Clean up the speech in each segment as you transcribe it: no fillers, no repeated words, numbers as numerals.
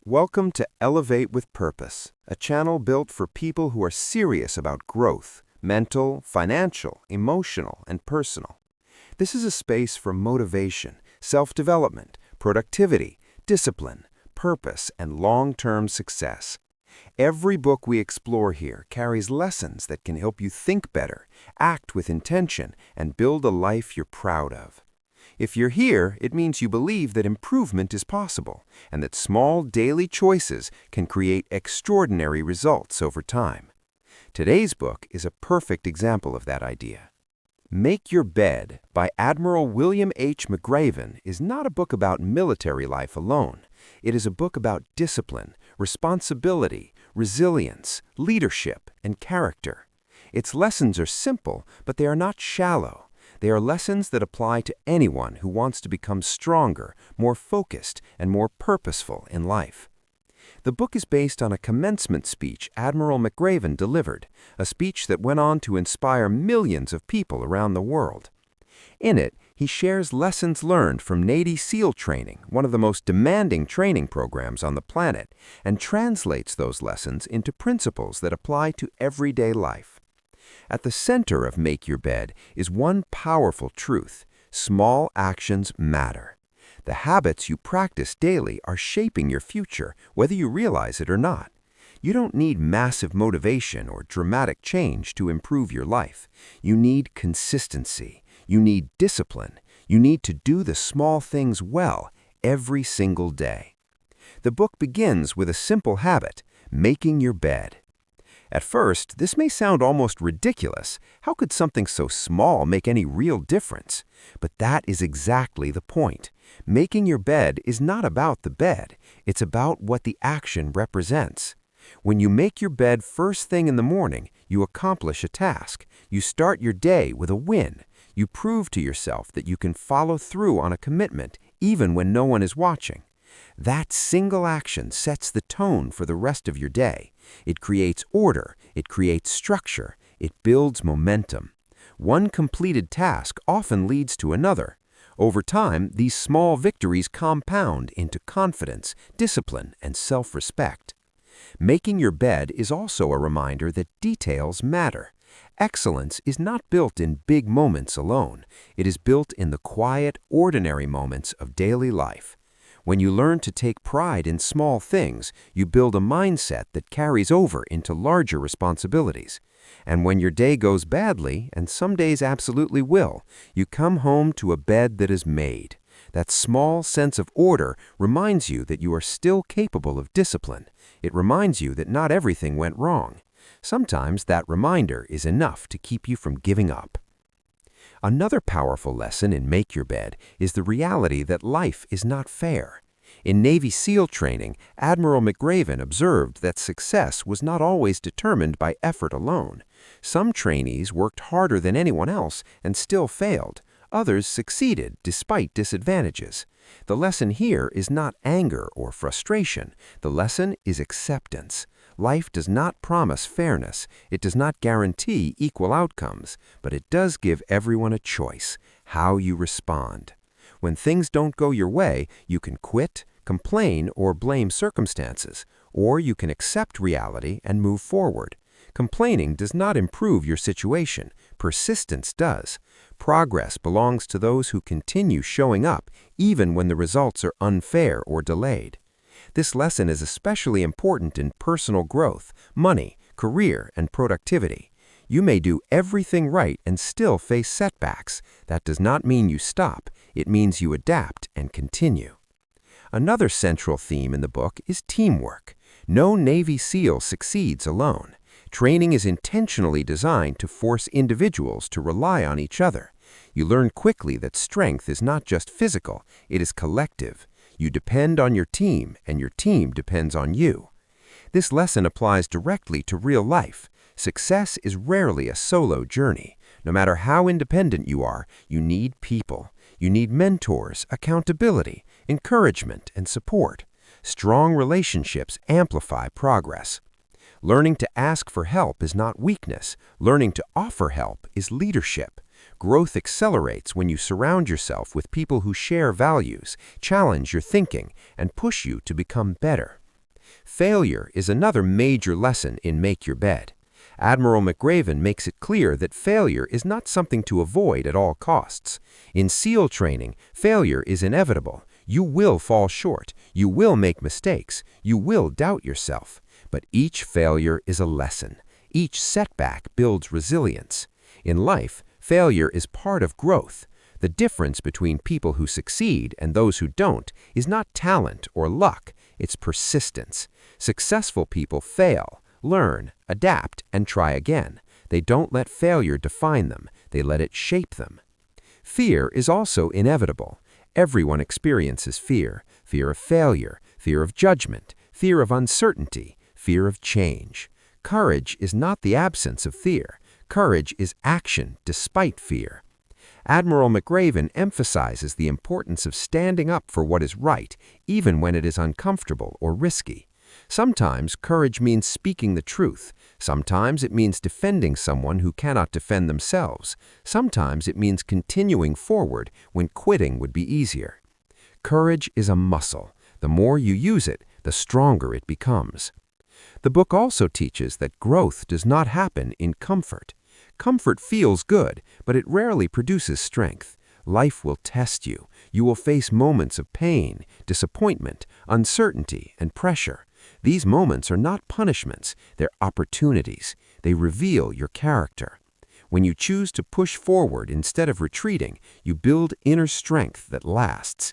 Welcome to Elevate with Purpose, a channel built for people who are serious about growth, mental, financial, emotional, and personal. This is a space for motivation, self-development, productivity, discipline, purpose, and long-term success. Every book we explore here carries lessons that can help you think better, act with intention, and build a life you're proud of. If you're here, it means you believe that improvement is possible and that small daily choices can create extraordinary results over time. Today's book is a perfect example of that idea. Make Your Bed by Admiral William H. McRaven is not a book about military life alone. It is a book about discipline, responsibility, resilience, leadership, and character. Its lessons are simple, but they are not shallow. They are lessons that apply to anyone who wants to become stronger, more focused, and more purposeful in life. The book is based on a commencement speech Admiral McRaven delivered, a speech that went on to inspire millions of people around the world. In it, he shares lessons learned from Navy SEAL training, one of the most demanding training programs on the planet, and translates those lessons into principles that apply to everyday life. At the center of Make Your Bed is one powerful truth: small actions matter. The habits you practice daily are shaping your future, whether you realize it or not. You don't need massive motivation or dramatic change to improve your life. You need consistency. You need discipline. You need to do the small things well every single day. The book begins with a simple habit: making your bed. At first, this may sound almost ridiculous. How could something so small make any real difference? But that is exactly the point. Making your bed is not about the bed. It's about what the action represents. When you make your bed first thing in the morning, you accomplish a task. You start your day with a win. You prove to yourself that you can follow through on a commitment, even when no one is watching. That single action sets the tone for the rest of your day. It creates order, it creates structure, it builds momentum. One completed task often leads to another. Over time, these small victories compound into confidence, discipline, and self-respect. Making your bed is also a reminder that details matter. Excellence is not built in big moments alone. It is built in the quiet, ordinary moments of daily life. When you learn to take pride in small things, you build a mindset that carries over into larger responsibilities. And when your day goes badly, and some days absolutely will, you come home to a bed that is made. That small sense of order reminds you that you are still capable of discipline. It reminds you that not everything went wrong. Sometimes that reminder is enough to keep you from giving up. Another powerful lesson in Make Your Bed is the reality that life is not fair. In Navy SEAL training, Admiral McRaven observed that success was not always determined by effort alone. Some trainees worked harder than anyone else and still failed. Others succeeded despite disadvantages. The lesson here is not anger or frustration. The lesson is acceptance. Life does not promise fairness. It does not guarantee equal outcomes, but it does give everyone a choice: how you respond. When things don't go your way, you can quit, complain, or blame circumstances, or you can accept reality and move forward. Complaining does not improve your situation. Persistence does. Progress belongs to those who continue showing up even when the results are unfair or delayed. This lesson is especially important in personal growth, money, career, and productivity. You may do everything right and still face setbacks. That does not mean you stop. It means you adapt and continue. Another central theme in the book is teamwork. No Navy SEAL succeeds alone. Training is intentionally designed to force individuals to rely on each other. You learn quickly that strength is not just physical, it is collective. You depend on your team, and your team depends on you. This lesson applies directly to real life. Success is rarely a solo journey. No matter how independent you are, you need people. You need mentors, accountability, encouragement, and support. Strong relationships amplify progress. Learning to ask for help is not weakness. Learning to offer help is leadership. Growth accelerates when you surround yourself with people who share values, challenge your thinking, and push you to become better. Failure is another major lesson in Make Your Bed. Admiral McRaven makes it clear that failure is not something to avoid at all costs. In SEAL training, failure is inevitable. You will fall short. You will make mistakes. You will doubt yourself. But each failure is a lesson. Each setback builds resilience. In life, failure is part of growth. The difference between people who succeed and those who don't is not talent or luck, it's persistence. Successful people fail, learn, adapt, and try again. They don't let failure define them, they let it shape them. Fear is also inevitable. Everyone experiences fear. Fear of failure, fear of judgment, fear of uncertainty, fear of change. Courage is not the absence of fear. Courage is action despite fear. Admiral McRaven emphasizes the importance of standing up for what is right, even when it is uncomfortable or risky. Sometimes courage means speaking the truth. Sometimes it means defending someone who cannot defend themselves. Sometimes it means continuing forward when quitting would be easier. Courage is a muscle. The more you use it, the stronger it becomes. The book also teaches that growth does not happen in comfort. Comfort feels good, but it rarely produces strength. Life will test you. You will face moments of pain, disappointment, uncertainty, and pressure. These moments are not punishments, they're opportunities. They reveal your character. When you choose to push forward instead of retreating, you build inner strength that lasts.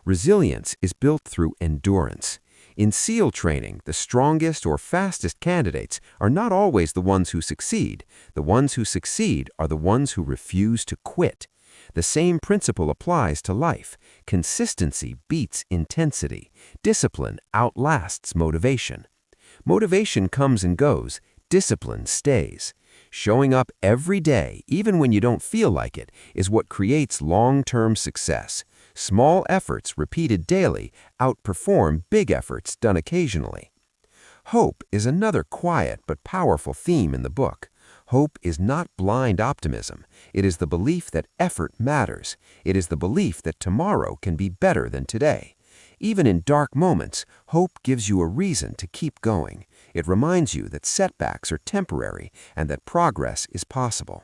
Resilience is built through endurance. In SEAL training, the strongest or fastest candidates are not always the ones who succeed. The ones who succeed are the ones who refuse to quit. The same principle applies to life. Consistency beats intensity. Discipline outlasts motivation. Motivation comes and goes. Discipline stays. Showing up every day, even when you don't feel like it, is what creates long-term success. Small efforts repeated daily outperform big efforts done occasionally. Hope is another quiet but powerful theme in the book. Hope is not blind optimism. It is the belief that effort matters. It is the belief that tomorrow can be better than today. Even in dark moments, hope gives you a reason to keep going. It reminds you that setbacks are temporary and that progress is possible.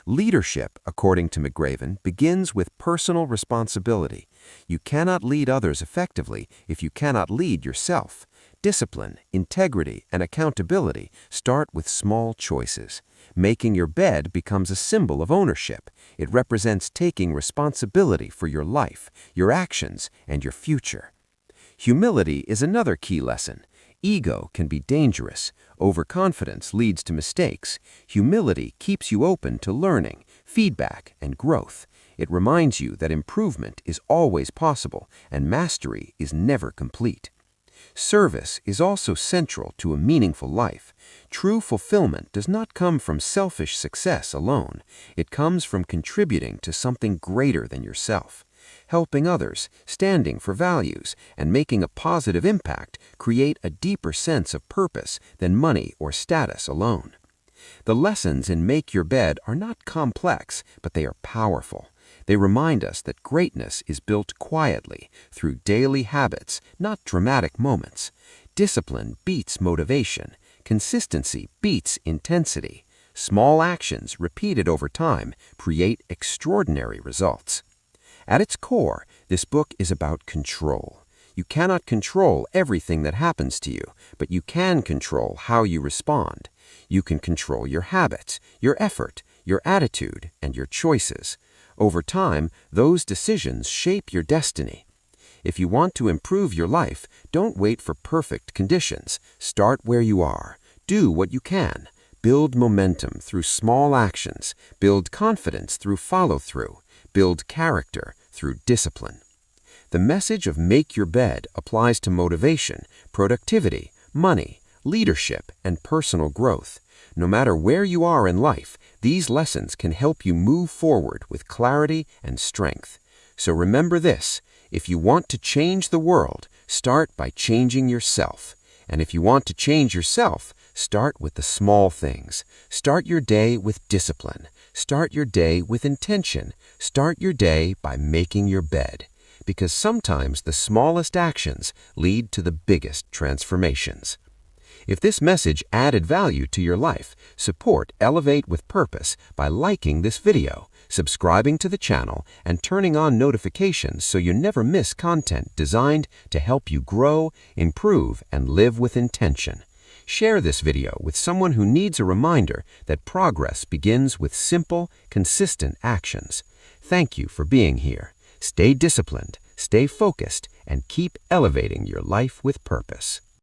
Leadership, according to McRaven, begins with personal responsibility. You cannot lead others effectively if you cannot lead yourself. Discipline, integrity, and accountability start with small choices. Making your bed becomes a symbol of ownership. It represents taking responsibility for your life, your actions, and your future. Humility is another key lesson. Ego can be dangerous. Overconfidence leads to mistakes. Humility keeps you open to learning, feedback, and growth. It reminds you that improvement is always possible and mastery is never complete. Service is also central to a meaningful life. True fulfillment does not come from selfish success alone. It comes from contributing to something greater than yourself. Helping others, standing for values, and making a positive impact create a deeper sense of purpose than money or status alone. The lessons in Make Your Bed are not complex, but they are powerful. They remind us that greatness is built quietly, through daily habits, not dramatic moments. Discipline beats motivation. Consistency beats intensity. Small actions repeated over time create extraordinary results. At its core, this book is about control. You cannot control everything that happens to you, but you can control how you respond. You can control your habits, your effort, your attitude, and your choices. Over time, those decisions shape your destiny. If you want to improve your life, don't wait for perfect conditions. Start where you are. Do what you can. Build momentum through small actions. Build confidence through follow-through. Build character through discipline. The message of Make Your Bed applies to motivation, productivity, money, leadership, and personal growth. No matter where you are in life, these lessons can help you move forward with clarity and strength. So remember this: if you want to change the world, start by changing yourself. And if you want to change yourself, start with the small things. Start your day with discipline. Start your day with intention. Start your day by making your bed. because sometimes the smallest actions lead to the biggest transformations. If this message added value to your life, support Elevate with Purpose by liking this video, subscribing to the channel, and turning on notifications so you never miss content designed to help you grow, improve, and live with intention. Share this video with someone who needs a reminder that progress begins with simple, consistent actions. Thank you for being here. Stay disciplined, stay focused, and keep elevating your life with purpose.